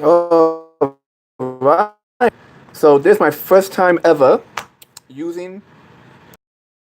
All right. So this is my first time ever using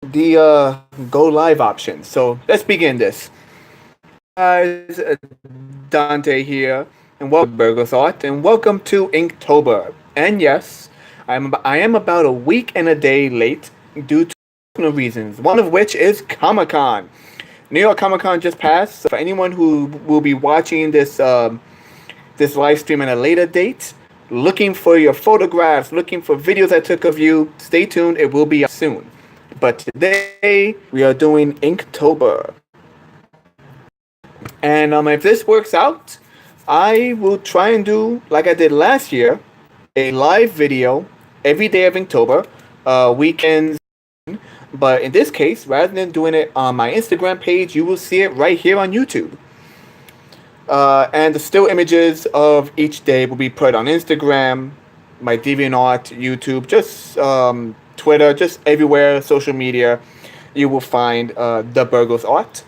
the go live option. So let's begin this. Guys, Dante here, and welcome to Burger Thought, and welcome to Inktober. And yes, I am about a week and a day late due to personal reasons. One of which is Comic Con. New York Comic Con just passed. So for anyone who will be watching this live stream at a later date, looking for your photographs, looking for videos I took of you, stay tuned. It will be up soon. But today we are doing Inktober. And if this works out, I will try and do like I did last year, a live video every day of Inktober, weekends. But in this case, rather than doing it on my Instagram page, you will see it right here on YouTube. And the still images of each day will be put on Instagram, my DeviantArt, YouTube, just Twitter, just everywhere, social media. You will find the Burgos art.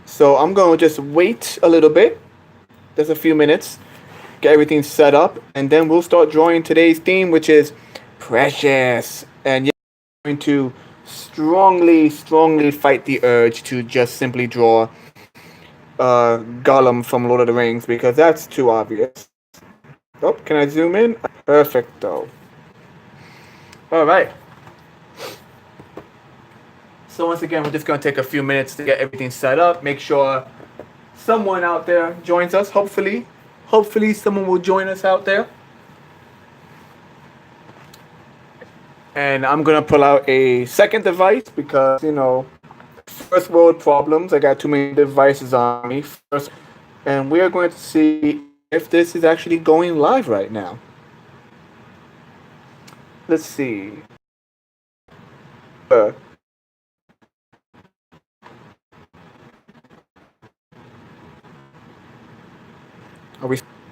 So I'm going to just wait a little bit, just a few minutes, get everything set up, and then we'll start drawing today's theme, which is precious. And yeah, I'm going to strongly fight the urge to just simply draw Gollum from Lord of the Rings because that's too obvious. Oh, can I zoom in? Perfecto. All right. So once again, we're just going to take a few minutes to get everything set up. Make sure someone out there joins us. Hopefully someone will join us out there. And I'm going to pull out a second device because, first world problems. I got too many devices on me first. And we are going to see if this is actually going live right now. Let's see.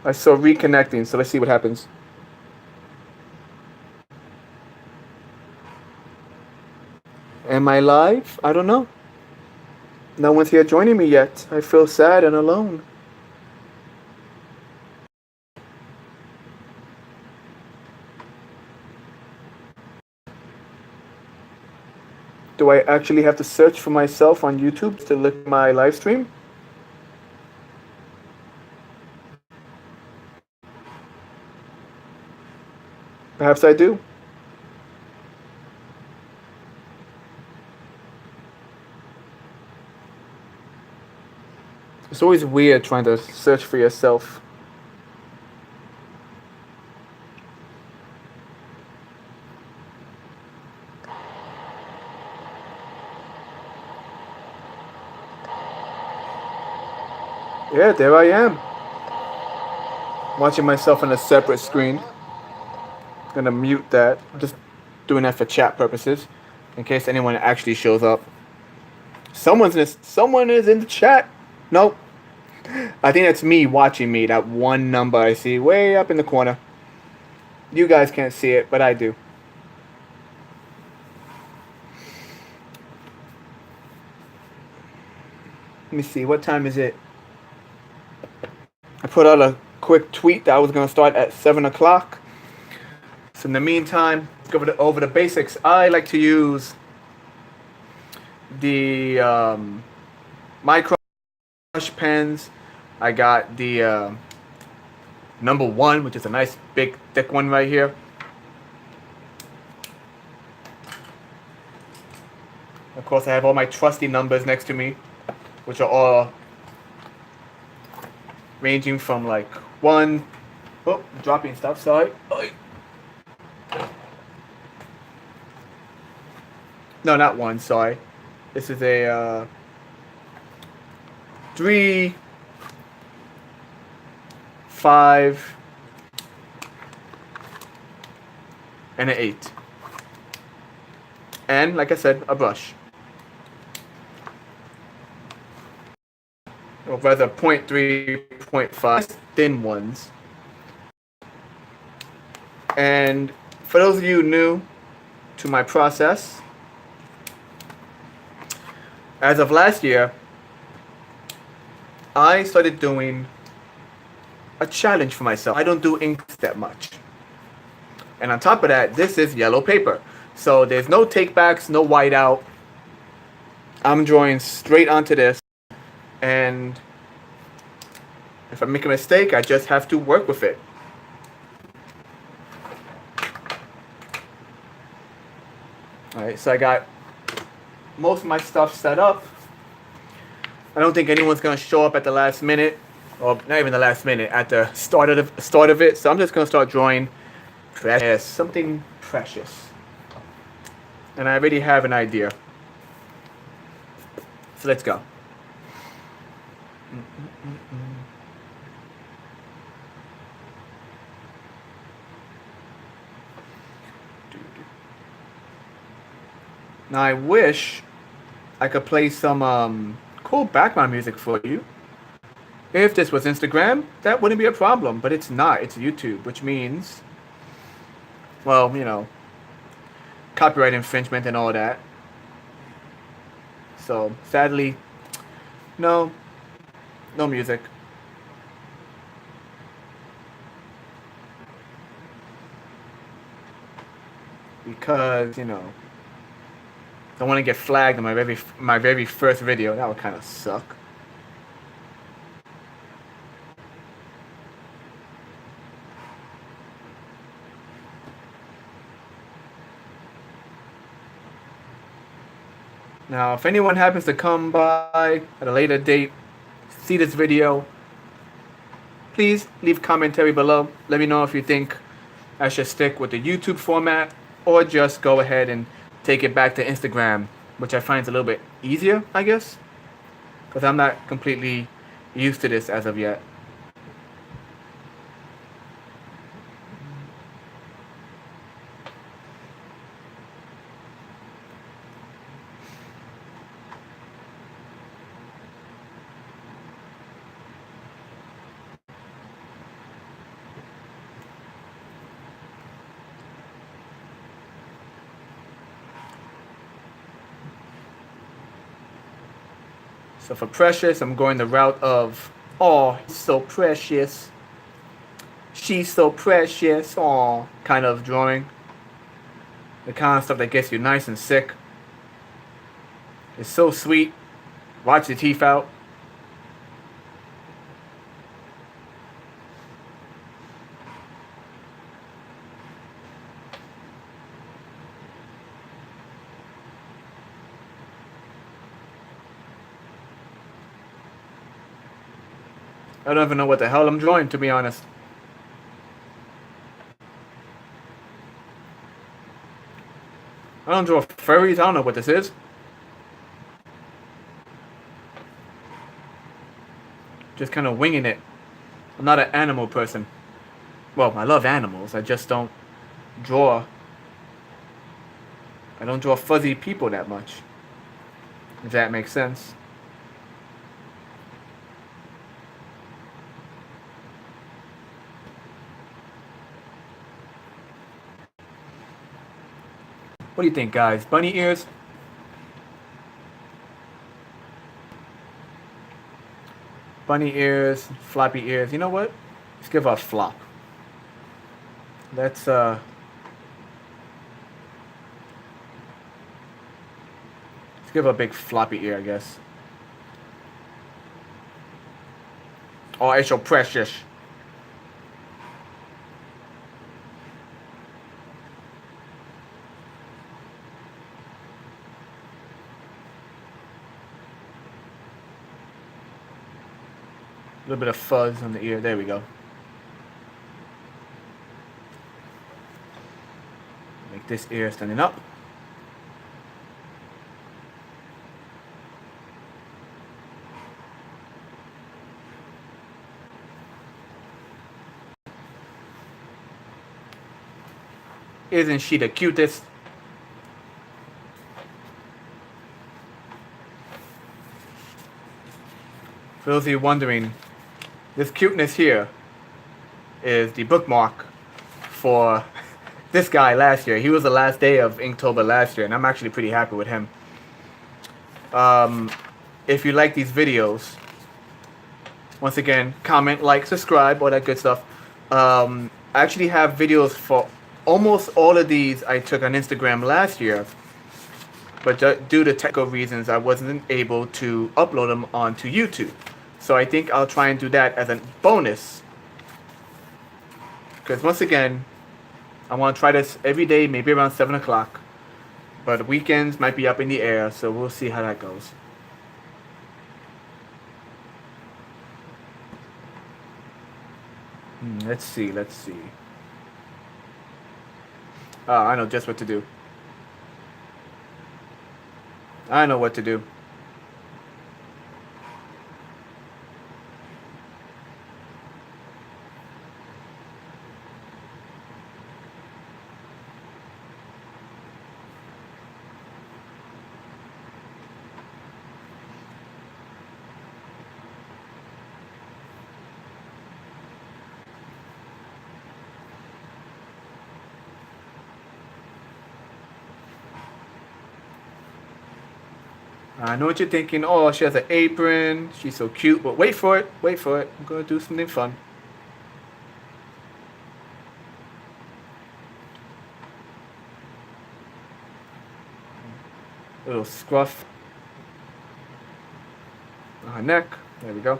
I saw reconnecting, so let's see what happens. Am I live? I don't know. No one's here joining me yet. I feel sad and alone. Do I actually have to search for myself on YouTube to look at my live stream? Perhaps I do. It's always weird trying to search for yourself. Yeah, there I am. Watching myself on a separate screen. Gonna mute that. I'm just doing that for chat purposes, in case anyone actually shows up. Someone is in the chat. Nope. I think that's me watching me. That one number I see way up in the corner. You guys can't see it, but I do. Let me see. What time is it? I put out a quick tweet that I was gonna start at 7 o'clock. So in the meantime, let's go over the basics. I like to use the micro pens. I got the number 1, which is a nice big thick one right here. Of course, I have all my trusty numbers next to me, which are all ranging from like 1. Oh, dropping stuff. Sorry. No, not 1. Sorry. This is a 3, 5, and an 8. And like I said, a brush. Or rather 0.3, 0.5 thin ones. And for those of you new to my process, as of last year, I started doing a challenge for myself. I don't do inks that much. And on top of that, this is yellow paper. So there's no takebacks, no whiteout. I'm drawing straight onto this. And if I make a mistake, I just have to work with it. Alright, so I got most of my stuff set up. I don't think anyone's going to show up at the last minute. Or not even the last minute, at the start of it. So I'm just going to start drawing precious, something precious. And I already have an idea. So let's go. Now I wish I could play some cool background music for you. If this was Instagram, that wouldn't be a problem, but it's not. It's YouTube, which means, well, you know, copyright infringement and all that. So sadly, no music. Because, you know, I want to get flagged on my very first video. That would kind of suck. Now, if anyone happens to come by at a later date, see this video, please leave commentary below. Let me know if you think I should stick with the YouTube format or just go ahead and take it back to Instagram, which I find is a little bit easier, I guess, because I'm not completely used to this as of yet. So for precious, I'm going the route of, oh, he's so precious. She's so precious. Oh, kind of drawing. The kind of stuff that gets you nice and sick. It's so sweet. Watch the teeth out. I don't even know what the hell I'm drawing, to be honest. I don't draw furries. I don't know what this is. Just kind of winging it. I'm not an animal person. Well, I love animals. I just don't draw. I don't draw fuzzy people that much. If that makes sense. What do you think, guys? Bunny ears? Bunny ears, floppy ears. You know what? Let's give a flop. Let's give a big floppy ear, I guess. Oh, it's so precious. A little bit of fuzz on the ear. There we go. Make this ear standing up. Isn't she the cutest? For those of you wondering, this cuteness here is the bookmark for this guy last year. He was the last day of Inktober last year, and I'm actually pretty happy with him. If you like these videos, Once again, comment, like, subscribe, all that good stuff. I actually have videos for almost all of these I took on Instagram last year, but due to technical reasons, I wasn't able to upload them onto YouTube. So I think I'll try and do that as a bonus. Because once again, I want to try this every day, maybe around 7 o'clock. But weekends might be up in the air, so we'll see how that goes. Let's see, let's see. I know just what to do. I know what to do. I know what you're thinking. Oh, she has an apron. She's so cute. But wait for it. Wait for it. I'm going to do something fun. A little scruff on her neck. There we go.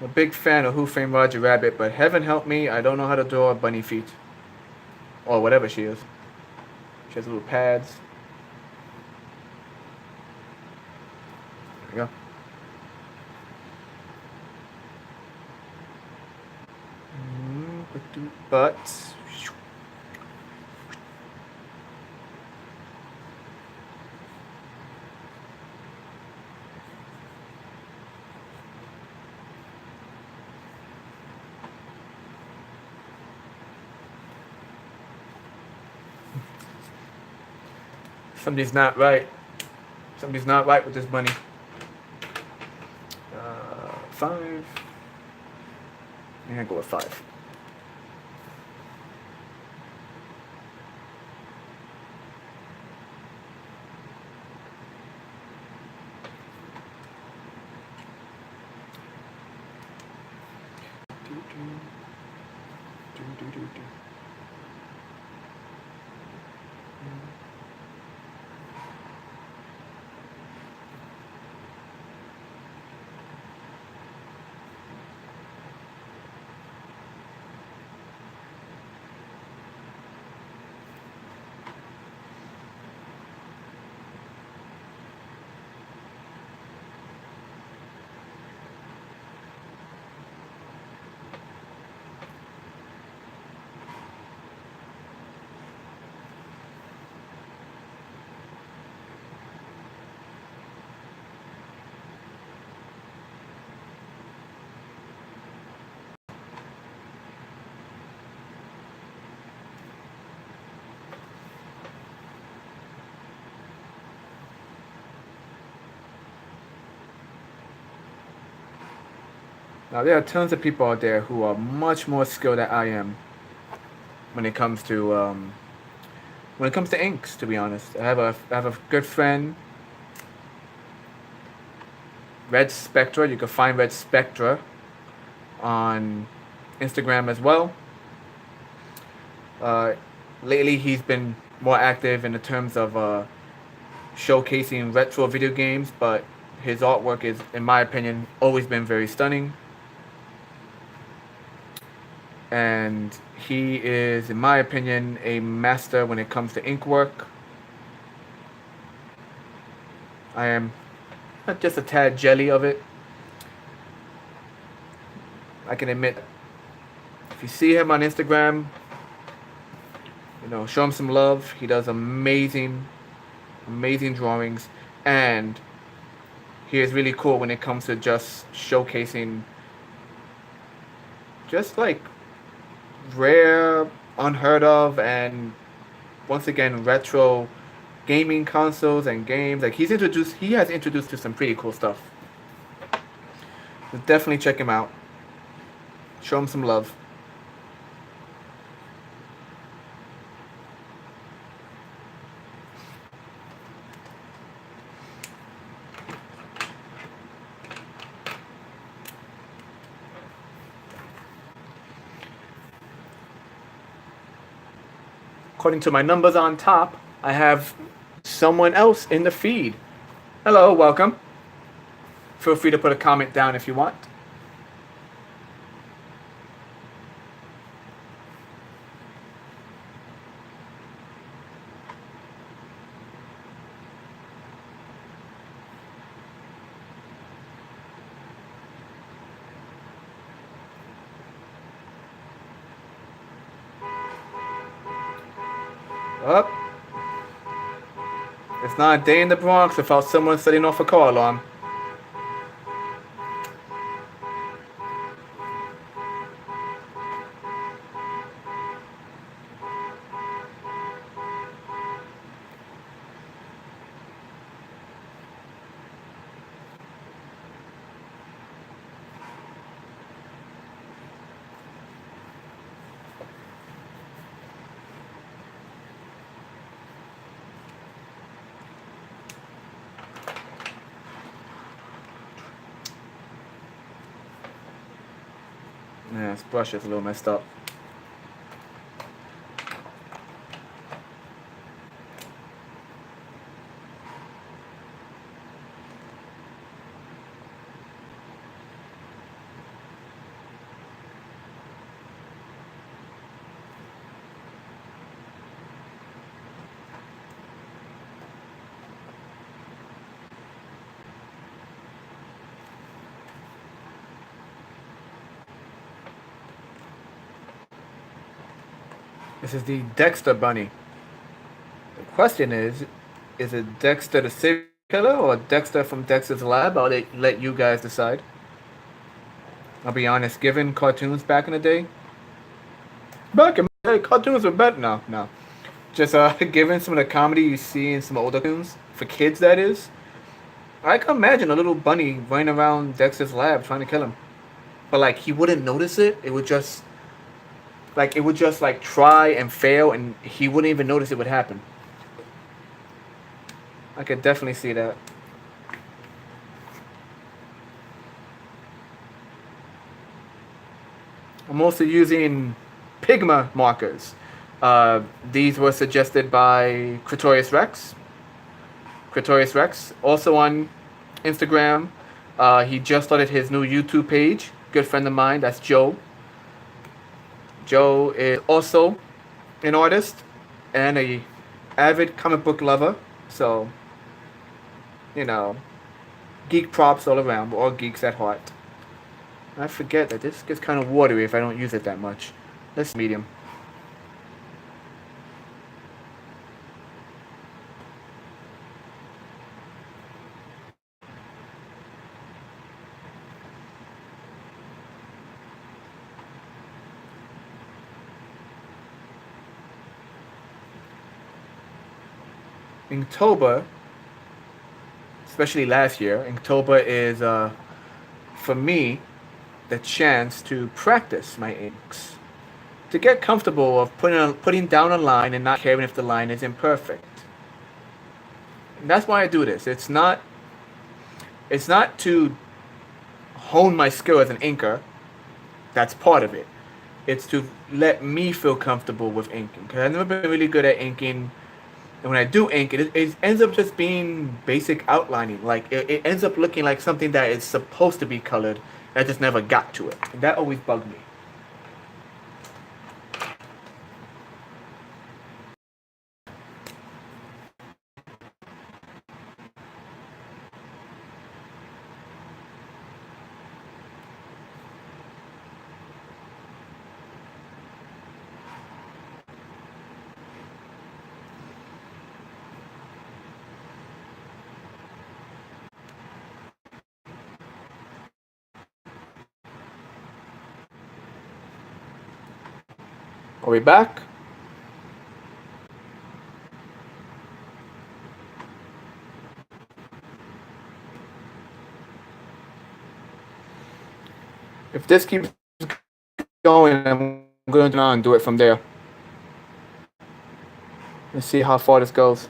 I'm a big fan of Who Framed Roger Rabbit, but heaven help me, I don't know how to draw bunny feet. Or whatever she is. She has little pads. There we go. But something's not right. Something's not right with this bunny. 5. I'm gonna go with 5. Now there are tons of people out there who are much more skilled than I am when it comes to inks. To be honest, I have a good friend, Red Spectra. You can find Red Spectra on Instagram as well. Lately, he's been more active in the terms of showcasing retro video games, but his artwork is, in my opinion, always been very stunning. And he is, in my opinion, a master when it comes to ink work. I am just a tad jelly of it. I can admit, if you see him on Instagram, show him some love. He does amazing drawings, and he is really cool when it comes to just showcasing just like rare, unheard of, and once again retro gaming consoles and games. Like he has introduced to some pretty cool stuff. So definitely check him out. Show him some love. according to my numbers on top, I have someone else in the feed. Hello, welcome. Feel free to put a comment down if you want. Up. It's not a day in the Bronx without someone setting off a car alarm. Yeah, this brush is a little messed up. This is the Dexter bunny. The question is it Dexter the serial killer or Dexter from Dexter's Lab? I'll let you guys decide. I'll be honest, given cartoons back in the day, cartoons were better. No. Just given some of the comedy you see in some older cartoons, for kids that is, I can imagine a little bunny running around Dexter's lab trying to kill him. But like he wouldn't notice it. It would just like try and fail and he wouldn't even notice it would happen. I could definitely see that. I'm also using Pigma markers. These were suggested by Critorius Rex. Also on Instagram. He just started his new YouTube page. Good friend of mine. That's Joe. Joe is also an artist and a avid comic book lover. So, geek props all around. We're all geeks at heart. I forget that this gets kind of watery if I don't use it that much. Let's medium. Inktober, especially last year, Inktober is, for me, the chance to practice my inks. To get comfortable of putting down a line and not caring if the line is imperfect. And that's why I do this. It's not to hone my skill as an inker. That's part of it. It's to let me feel comfortable with inking. Because I've never been really good at inking. And when I do ink, it ends up just being basic outlining. Like, it ends up looking like something that is supposed to be colored. I just never got to it. And that always bugged me. Are we back? If this keeps going, I'm going to and do it from there. Let's see how far this goes.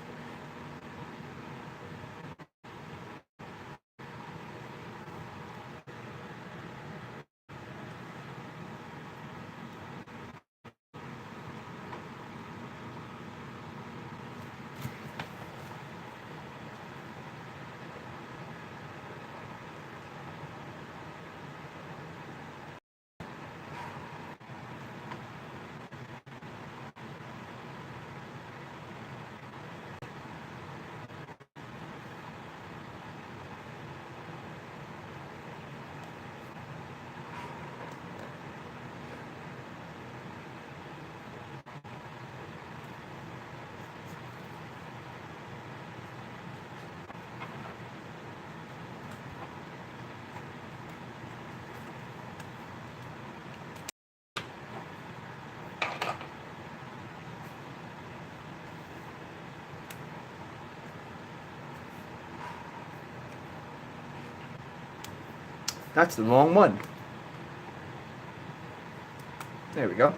That's the wrong one. There we go.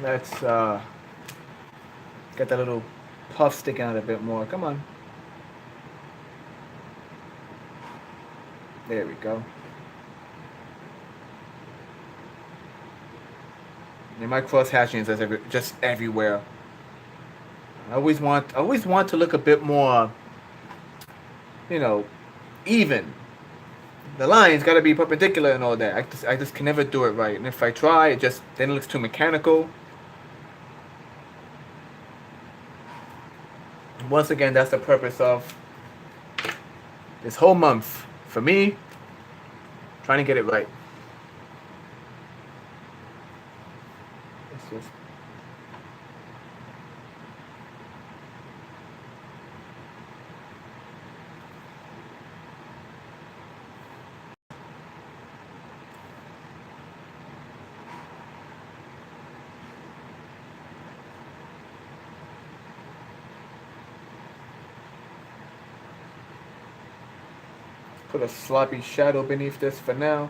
Let's get that little puff sticking out a bit more. Come on. There we go. And my cross hatching is just everywhere. I always want to look a bit more, even. The line's got to be perpendicular and all that. I just can never do it right. And if I try, then it looks too mechanical. Once again, that's the purpose of this whole month for me, trying to get it right. Let's just put a sloppy shadow beneath this for now.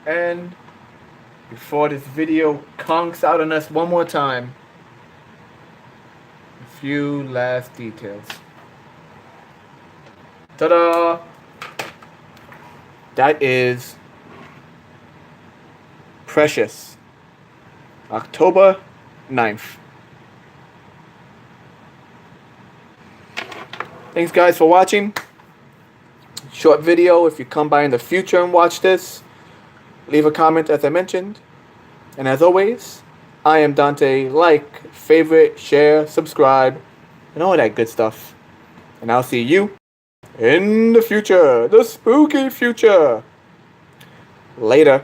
And before this video conks out on us one more time, a few last details. Ta-da! That is Precious, October 9th. Thanks guys for watching. Short video. If you come by in the future and watch this, leave a comment as I mentioned. And as always, I am Dante. Like, favorite, share, subscribe, and all that good stuff. And I'll see you in the future. The spooky future. Later.